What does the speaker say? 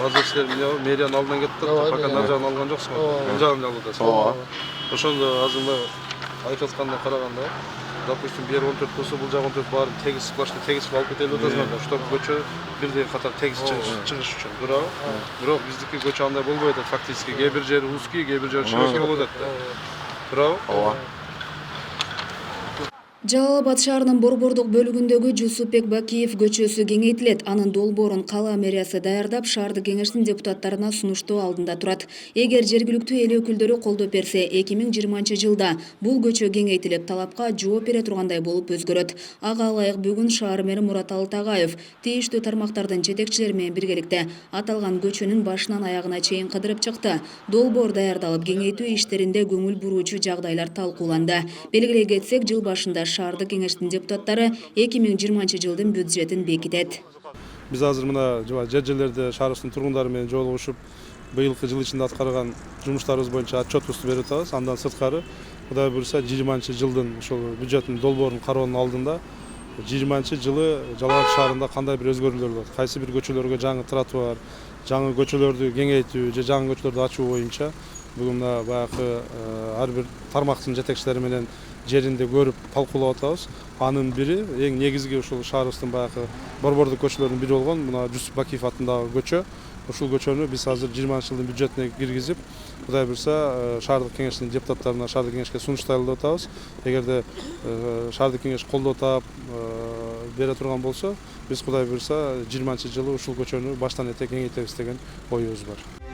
азыр силер мэриянын алдынан кеттиңер, пока нар жагын алган жоксуңар. Оң жагын алуудасың. Ошондо азыр мына айтып атканына караганда, допустим, бер 14 болсо, бул жак 14 баарын тегиз сплошной тегиз алып кетели деп атасыңар, чтобы көчө бирдей катар тегиз чыгыш үчүн. Бирок биздики көчө андай болбой атат фактически. Кээ бир жери узкий, кээ бир жери широкий болуп атат да. Туурабы? Ооба. Жалал Абад шаарынын борбордук бөлүгүндөгү Жусупбек Бакиев көчөсү кеңейтилет. Анын долбоорун кала мэриясы даярдап, шаардык кеңештин депутаттарына сунуштоо алдында турат. Эгер жергиликтүү эл өкүлдөрү колдоп берсе, 2020-жылда бул көчө кеңейтилип, талапка жооп бере тургандай болуп өзгөрөт. Ага ылайык бүгүн шаар мэри Мураталы Тагаев тийиштүү тармактардын жетекчилери менен биргеликте аталган көчөнүн башынан аягына чейин кыдырып чыкты. Долбоор даярдалып, кеңейтүү иштеринде көңүл буруучу жагдайлар талкууланды. Белгилей кетсек, жыл башында шаардык кеңештин депутаттары 2020-жылдын бюджетин бекитет. Биз азыр мына жер-жерлерде шаарыбыздын тургундары менен жолугушуп, быйылкы жыл ичинде аткарган жумуштарыбыз боюнча отчетубузду берип атабыз. Андан сырткары, Кудай буйрса, 20-жылдын ошол бюджеттин долбоорун кароонун алдында 20-жылы Жалал Абад шаарында кандай бир өзгөрүүлөр болот, кайсы бир көчөлөргө жаңы тротуар, жаңы көчөлөрдү кеңейтүү же жаңы көчөлөрдү ачуу боюнча бүгүн мына баягы ар бир тармактын жетекчилери менен жеринде көрүп талкуулап атабыз. Анын бири эң негизги ушул шаарыбыздын баягы борбордук көчөлөрүнүн бири болгон мына Жусуп Бакиев атындагы көчө. Ушул көчөнү биз азыр 20-жылдын бюджетине киргизип, Кудай буйрса, шаардык кеңештин депутаттарына шаардык кеңешке сунуштайлы деп атабыз. Эгерде шаардык кеңеш колдоо таап бере турган болсо, биз Кудай буйрса 20-жылы ушул көчөнү баштан эте кеңейтебиз деген оюбуз бар.